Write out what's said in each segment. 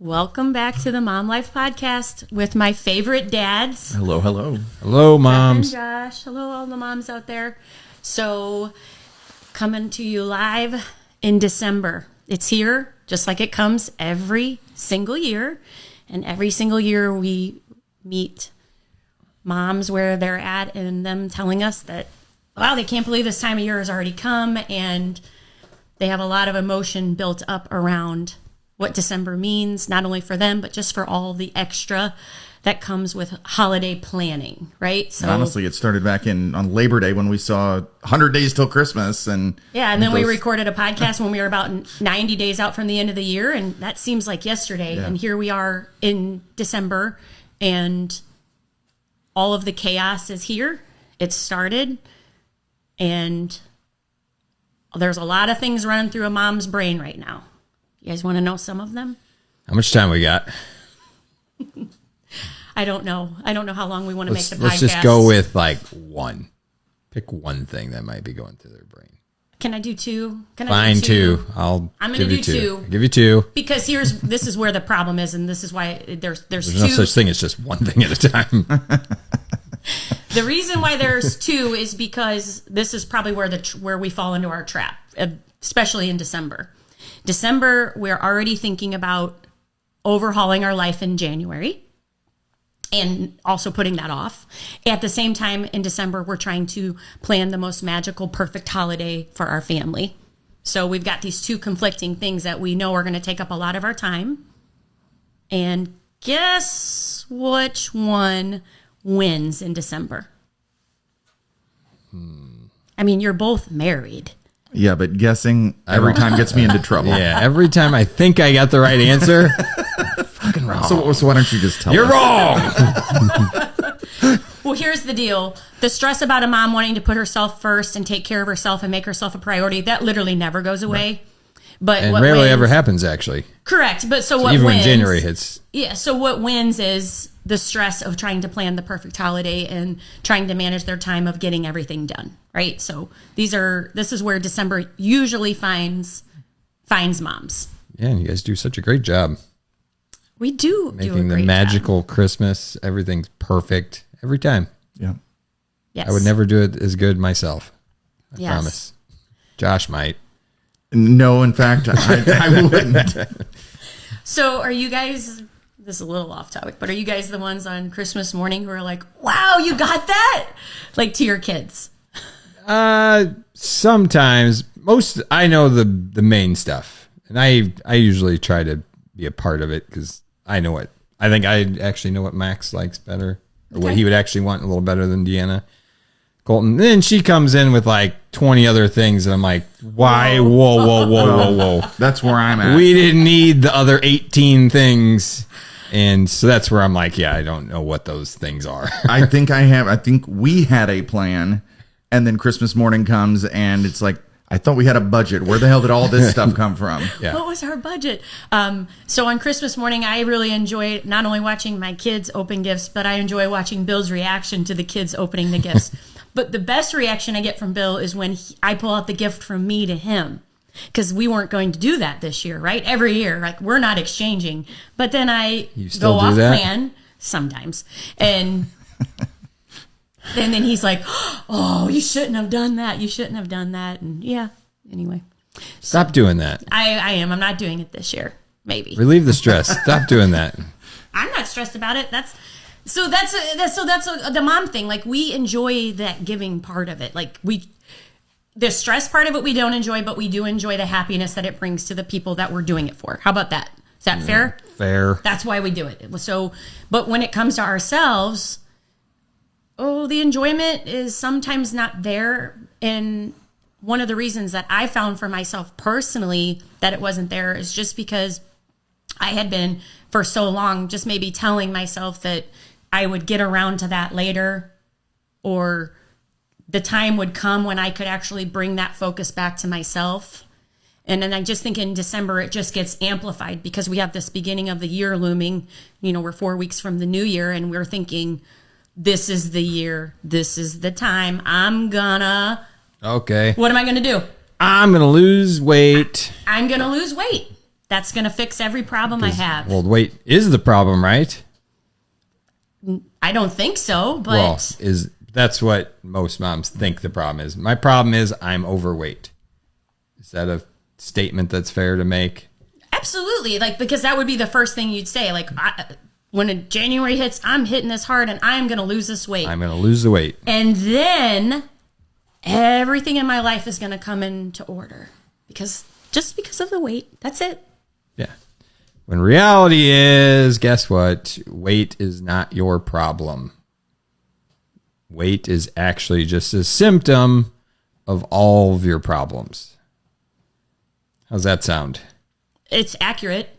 Welcome back to the Mom Life Podcast with my favorite dads. Hello, hello. Hello, moms. And Josh. Hello, all the moms out there. So, coming to you live in December. It's here, just like it comes every single year. And every single year we meet moms where they're at and them telling us that, wow, they can't believe this time of year has already come. And they have a lot of emotion built up around what December means, not only for them, but just for all the extra that comes with holiday planning, right? So honestly, it started back on Labor Day when we saw 100 days till Christmas. And then we recorded a podcast when we were about 90 days out from the end of the year, and that seems like yesterday. Yeah. And here we are in December, and all of the chaos is here. It's started, and there's a lot of things running through a mom's brain right now. You guys want to know some of them? How much time we got? I don't know. I don't know how long we want to make the podcast. Let's just go with like one. Pick one thing that might be going through their brain. Can I do two? Fine, do two. I'm going to do two. I'll give you two. Because this is where the problem is, and this is why there's two. No such thing as just one thing at a time. The reason why there's two is because this is probably where we fall into our trap, especially in December. December, we're already thinking about overhauling our life in January and also putting that off. At the same time, in December, we're trying to plan the most magical, perfect holiday for our family. So we've got these two conflicting things that we know are going to take up a lot of our time. And guess which one wins in December? I mean, you're both married. Yeah, but guessing every time gets me into trouble. Yeah, every time I think I got the right answer, fucking wrong. So why don't you just tell You're us? Wrong! Well, here's the deal. The stress about a mom wanting to put herself first and take care of herself and make herself a priority, that literally never goes away. Right. But and rarely ever happens, actually. Correct. But so what even wins, when January hits. Yeah, so what wins is the stress of trying to plan the perfect holiday and trying to manage their time of getting everything done, right? So this is where December usually finds moms. Yeah, and you guys do such a great job. We do making the magical job. Christmas, everything's perfect every time. Yeah. Yes. I would never do it as good myself. I promise. Josh might. No, in fact, I wouldn't. So are you guys, this is a little off topic, but are you guys the ones on Christmas morning who are like, wow, you got that? Like to your kids? Sometimes. I know the main stuff. And I usually try to be a part of it because I think I actually know what Max likes better. Or what he would actually want a little better than Deanna. Colton. Then she comes in with like 20 other things, and I'm like, why? Whoa. That's where I'm at. We didn't need the other 18 things. And so that's where I'm like, yeah, I don't know what those things are. I think we had a plan, and then Christmas morning comes, and it's like, I thought we had a budget. Where the hell did all this stuff come from? Yeah. What was our budget? So on Christmas morning, I really enjoy not only watching my kids open gifts, but I enjoy watching Bill's reaction to the kids opening the gifts. But the best reaction I get from Bill is when I pull out the gift from me to him. Because we weren't going to do that this year, right? Every year, like we're not exchanging. But then I go off plan sometimes. And then he's like, oh, you shouldn't have done that. You shouldn't have done that. And yeah, anyway. Stop doing that. I am. I'm not doing it this year. Maybe. Relieve the stress. Stop doing that. I'm not stressed about it. That's the mom thing. Like we enjoy that giving part of it. Like the stress part of it we don't enjoy, but we do enjoy the happiness that it brings to the people that we're doing it for. How about that? Is that fair? Fair. That's why we do it. So, but when it comes to ourselves, the enjoyment is sometimes not there. And one of the reasons that I found for myself personally that it wasn't there is just because I had been for so long just maybe telling myself that I would get around to that later, or the time would come when I could actually bring that focus back to myself. And then I just think in December, it just gets amplified because we have this beginning of the year looming. We're 4 weeks from the new year, and we're thinking, this is the year. This is the time. Okay. What am I going to do? I'm going to lose weight. I'm going to lose weight. That's going to fix every problem I have. Well, weight is the problem, right? I don't think so, but That's what most moms think the problem is. My problem is I'm overweight. Is that a statement that's fair to make? absolutely. Like, because that would be the first thing you'd say. Like, when January hits, I'm hitting this hard and I'm going to lose this weight. I'm going to lose the weight. And then everything in my life is going to come into order because of the weight. That's it. Yeah. When reality is, guess what? Weight is not your problem. Weight is actually just a symptom of all of your problems. How's that sound? It's accurate.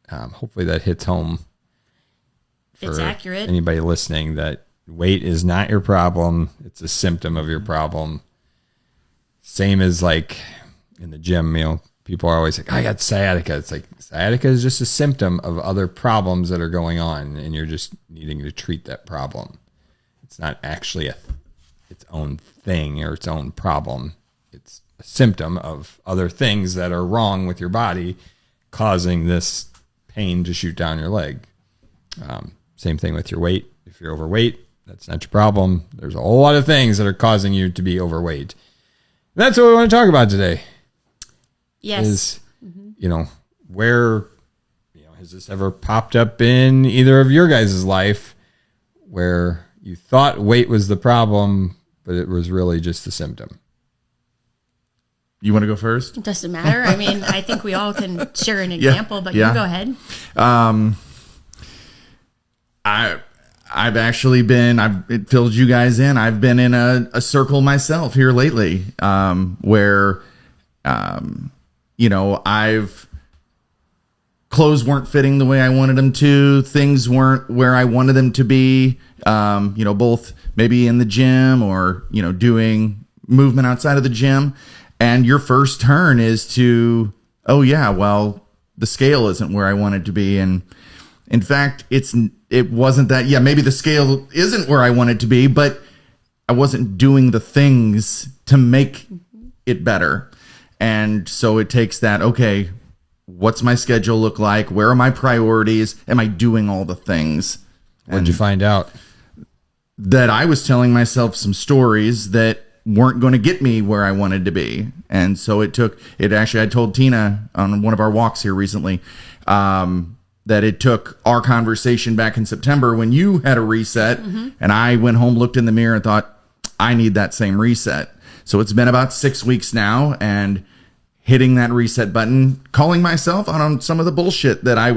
Hopefully that hits home. It's accurate. Anybody listening, that weight is not your problem. It's a symptom of your problem. Same as like in the gym, people are always like, I got sciatica. It's like sciatica is just a symptom of other problems that are going on, and you're just needing to treat that problem. It's not actually its own thing or its own problem. It's a symptom of other things that are wrong with your body, causing this pain to shoot down your leg. Same thing with your weight. If you're overweight, that's not your problem. There's a whole lot of things that are causing you to be overweight. That's what we want to talk about today. Yes. Is, where, has this ever popped up in either of your guys' life where you thought weight was the problem, but it was really just a symptom? You want to go first? It doesn't matter. I mean, I think we all can share an example, but you go ahead. I've actually been, it filled you guys in. I've been in a circle myself here lately, where, clothes weren't fitting the way I wanted them to. Things weren't where I wanted them to be, both maybe in the gym or, doing movement outside of the gym. And your first turn is to, the scale isn't where I want it to be. And in fact, it wasn't that, maybe the scale isn't where I want it to be, but I wasn't doing the things to make it better. And so it takes that, okay, what's my schedule look like? Where are my priorities? Am I doing all the things? What'd you find out? That I was telling myself some stories that weren't going to get me where I wanted to be. And so I told Tina on one of our walks here recently, that it took our conversation back in September when you had a reset, and I went home, looked in the mirror and thought, I need that same reset. So it's been about 6 weeks now, and hitting that reset button, calling myself out on some of the bullshit that I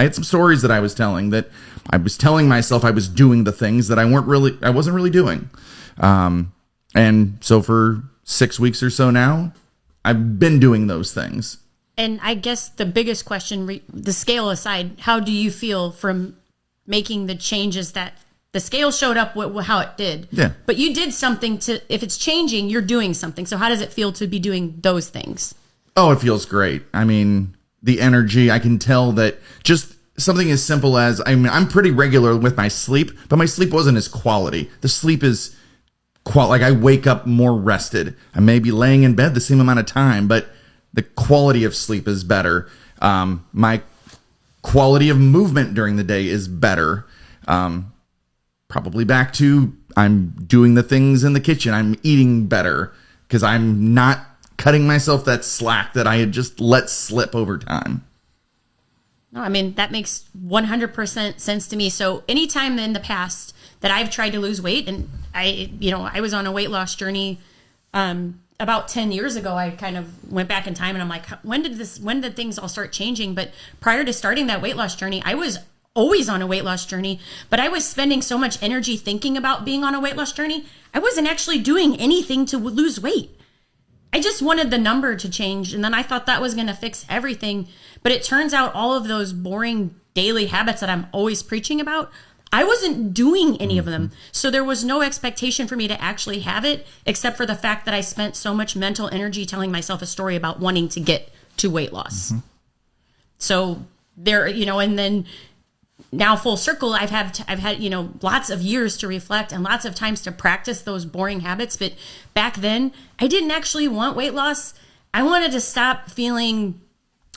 had some stories that I was telling, that I was telling myself I was doing the things that I wasn't really doing. And so for 6 weeks or so now, I've been doing those things. And I guess the biggest question, the scale aside, how do you feel from making the changes that the scale showed up how it did? Yeah. But you did something if it's changing, you're doing something. So how does it feel to be doing those things? Oh, it feels great. I mean, the energy, I can tell that just something as simple as, I'm pretty regular with my sleep, but my sleep wasn't as quality. The sleep is like I wake up more rested. I may be laying in bed the same amount of time, but the quality of sleep is better. My quality of movement during the day is better. Probably back to I'm doing the things in the kitchen. I'm eating better because I'm not cutting myself that slack that I had just let slip over time. No, I mean, that makes 100% sense to me. So anytime in the past that I've tried to lose weight, and I was on a weight loss journey, about 10 years ago, I kind of went back in time and I'm like, when did things all start changing? But prior to starting that weight loss journey, I was always on a weight loss journey, but I was spending so much energy thinking about being on a weight loss journey. I wasn't actually doing anything to lose weight. I just wanted the number to change. And then I thought that was going to fix everything. But it turns out all of those boring daily habits that I'm always preaching about, I wasn't doing any of them. So there was no expectation for me to actually have it, except for the fact that I spent so much mental energy telling myself a story about wanting to get to weight loss. So there, and then now full circle, I've had, lots of years to reflect and lots of times to practice those boring habits. But back then I didn't actually want weight loss. I wanted to stop feeling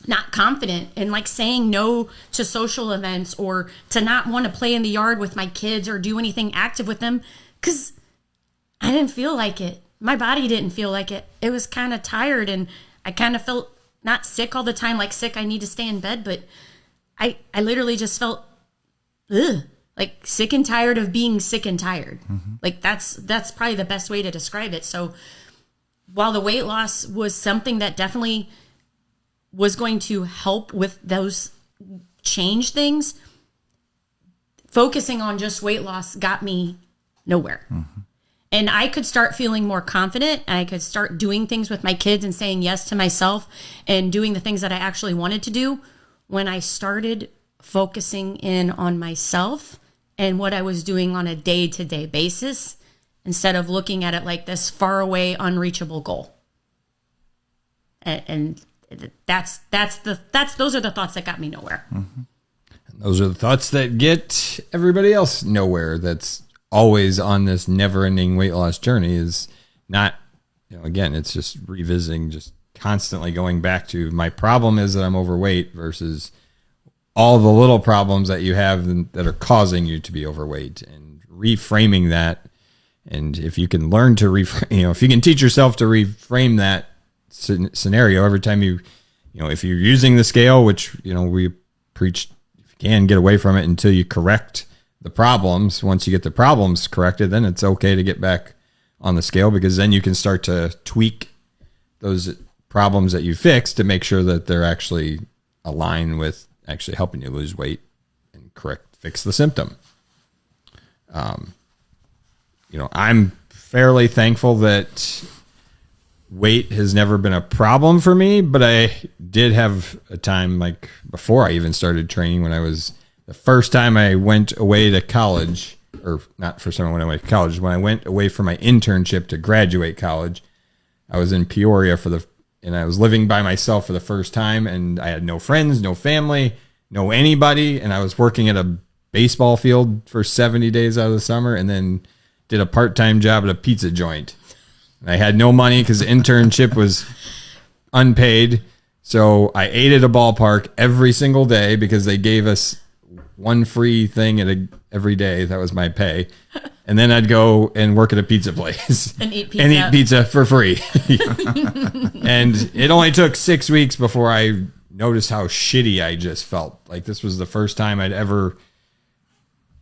not confident and like saying no to social events or to not want to play in the yard with my kids or do anything active with them because I didn't feel like it. My body didn't feel like it. It was kind of tired and I kind of felt not sick all the time, like sick, I need to stay in bed, but I literally just felt like sick and tired of being sick and tired. Like that's probably the best way to describe it. So while the weight loss was something that definitely was going to help with those change things, focusing on just weight loss got me nowhere. And I could start feeling more confident. I could start doing things with my kids and saying yes to myself and doing the things that I actually wanted to do when I started focusing in on myself and what I was doing on a day-to-day basis instead of looking at it like this far away, unreachable goal. And those are the thoughts that got me nowhere. Those are the thoughts that get everybody else nowhere. That's always on this never-ending weight loss journey. Is not, again, it's just revisiting, just constantly going back to my problem is that I'm overweight versus all the little problems that you have that are causing you to be overweight, and reframing that. And if you can learn to if you can teach yourself to reframe that scenario every time if you're using the scale, which, we preach, if you can get away from it until you correct the problems. Once you get the problems corrected, then it's okay to get back on the scale, because then you can start to tweak those problems that you fix to make sure that they're actually aligned with actually helping you lose weight and fix the symptom. I'm fairly thankful that weight has never been a problem for me, but I did have a time, like before I even started training, when the first time I went away to college, or not first time I went away to college, when I went away for my internship to graduate college, I was in Peoria and I was living by myself for the first time, and I had no friends, no family, no anybody, and I was working at a baseball field for 70 days out of the summer, and then did a part-time job at a pizza joint. And I had no money because the internship was unpaid. So I ate at a ballpark every single day because they gave us one free thing every day. That was my pay. And then I'd go and work at a pizza place and eat pizza for free. And it only took 6 weeks before I noticed how shitty I just felt. Like, this was the first time I'd ever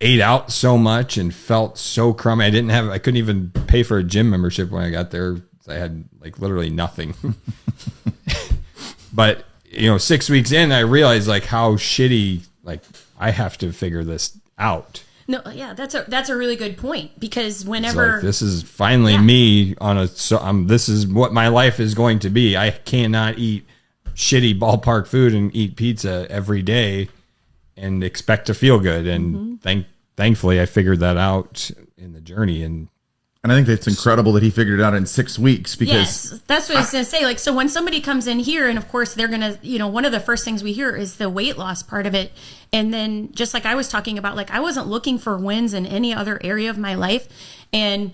ate out so much and felt so crummy. I couldn't even pay for a gym membership when I got there. I had like literally nothing. But 6 weeks in, I realized like how shitty, like, I have to figure this out. No, yeah, that's a really good point, because whenever this is finally me this is what my life is going to be. I cannot eat shitty ballpark food and eat pizza every day and expect to feel good. And thankfully I figured that out in the journey. And I think it's incredible that he figured it out in 6 weeks, because yes, that's what I was going to say. Like, so when somebody comes in here, and of course they're going to, one of the first things we hear is the weight loss part of it. And then just like I was talking about, like, I wasn't looking for wins in any other area of my life. And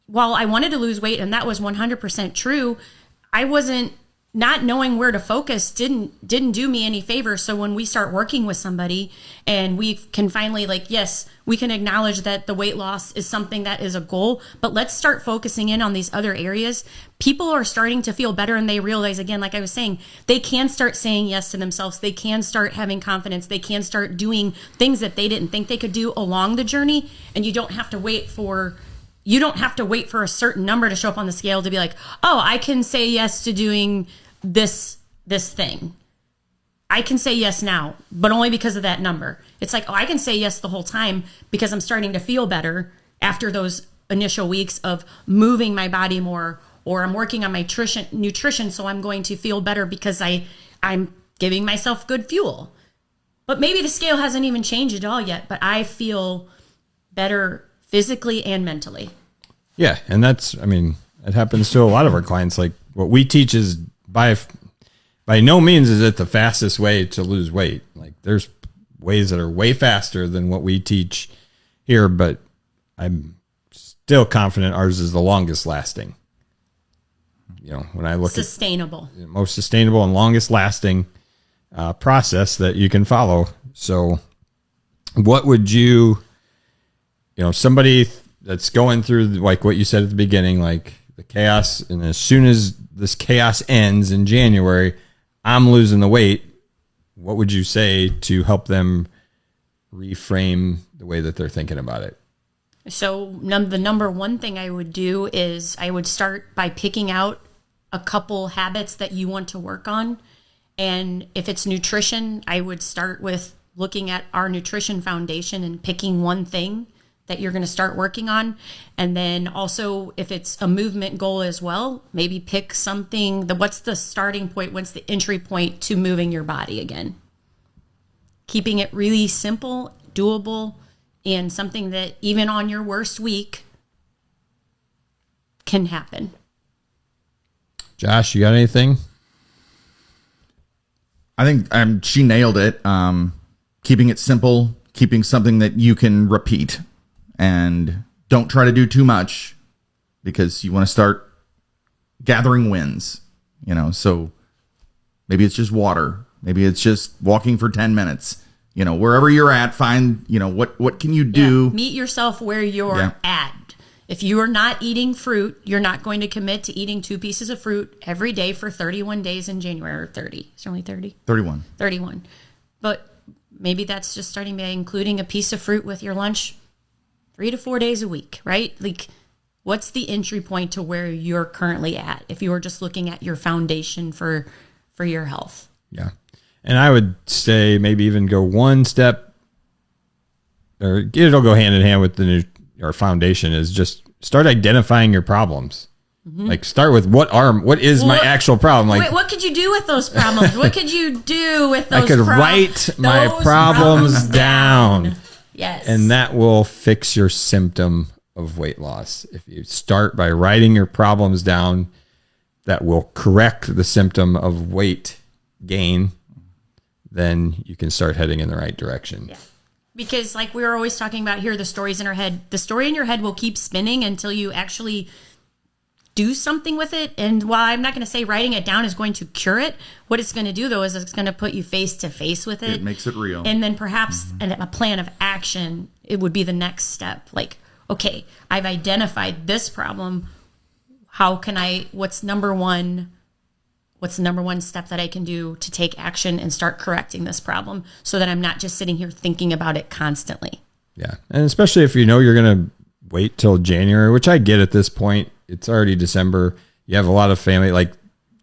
while I wanted to lose weight, and that was 100% true, I wasn't, not knowing where to focus didn't do me any favor. So when we start working with somebody and we can finally, like, yes, we can acknowledge that the weight loss is something that is a goal, but let's start focusing in on these other areas. People are starting to feel better, and they realize, again, like I was saying, they can start saying yes to themselves. They can start having confidence. They can start doing things that they didn't think they could do along the journey. And you don't have to wait for a certain number to show up on the scale to be like, oh, I can say yes to doing this thing. I can say yes now, but only because of that number. It's like, oh, I can say yes the whole time because I'm starting to feel better after those initial weeks of moving my body more, or I'm working on my nutrition, so I'm going to feel better because I'm giving myself good fuel. But maybe the scale hasn't even changed at all yet, but I feel better physically and mentally. Yeah, and it happens to a lot of our clients. Like, what we teach is by no means is it the fastest way to lose weight. Like, there's ways that are way faster than what we teach here, but I'm still confident ours is the longest lasting. When I look sustainable, most sustainable and longest lasting, process that you can follow. So what would you know, somebody that's going through like what you said at the beginning, like the chaos, and as soon as this chaos ends in January, I'm losing the weight. What would you say to help them reframe the way that they're thinking about it? So the number one thing I would do is I would start by picking out a couple habits that you want to work on. And if it's nutrition, I would start with looking at our nutrition foundation and picking one thing that you're going to start working on. And then also if it's a movement goal as well, maybe pick something, what's the starting point? What's the entry point to moving your body again? Keeping it really simple, doable, and something that even on your worst week can happen. Josh, you got anything? I think she nailed it. Keeping it simple, keeping something that you can repeat, and don't try to do too much because you want to start gathering wins, you know. So maybe it's just water. Maybe it's just walking for 10 minutes. You know, wherever you're at, find, you know, what can you do? Yeah. Meet yourself where you're at. If you are not eating fruit, you're not going to commit to eating 2 pieces of fruit every day for 31 days in January, or 30. Is it only 30? 31. 31. But maybe that's just starting by including a piece of fruit with your lunch 3 to 4 days a week, right? Like, what's the entry point to where you're currently at if you were just looking at your foundation for your health? Yeah. And I would say maybe even go one step, or it'll go hand in hand with our foundation, is just start identifying your problems. Mm-hmm. Like start with what is my actual problem? Like, wait, what could you do with those problems? What could you do with those? I could write my problems down. Yes. And that will fix your symptom of weight loss. If you start by writing your problems down, that will correct the symptom of weight gain. Then you can start heading in the right direction. Yeah. Because like we were always talking about here, the stories in our head, the story in your head will keep spinning until you actually do something with it. And while I'm not going to say writing it down is going to cure it, what it's going to do though is it's going to put you face to face with it. It makes it real. And then perhaps a plan of action, it would be the next step. Like, okay, I've identified this problem. What's the number one step that I can do to take action and start correcting this problem so that I'm not just sitting here thinking about it constantly? Yeah. And especially if you know you're going to wait till January, which I get at this point. It's already December. You have a lot of family. Like,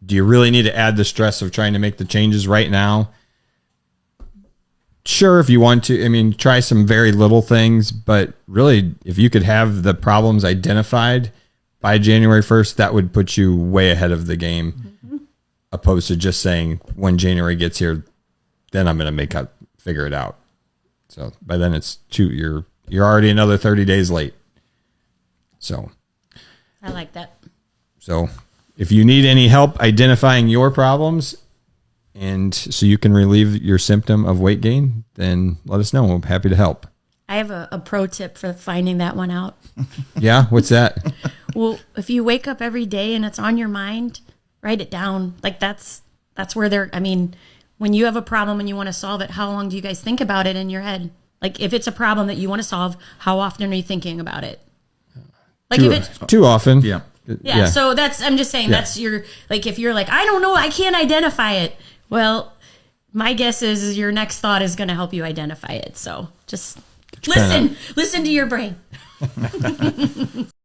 do you really need to add the stress of trying to make the changes right now? Sure, if you want to. I mean, try some very little things. But really, if you could have the problems identified by January 1st, that would put you way ahead of the game. Mm-hmm. Opposed to just saying when January gets here, then I'm going to figure it out. So by then you're already another 30 days late. So I like that. So if you need any help identifying your problems and so you can relieve your symptom of weight gain, then let us know. We're happy to help. I have a pro tip for finding that one out. Yeah. What's that? Well, if you wake up every day and it's on your mind, write it down. Like that's where when you have a problem and you want to solve it, how long do you guys think about it in your head? Like if it's a problem that you want to solve, how often are you thinking about it? Like too often. Yeah. Yeah. So I'm just saying that's if you're like, I don't know, I can't identify it. Well, my guess is your next thought is going to help you identify it. So just listen to your brain.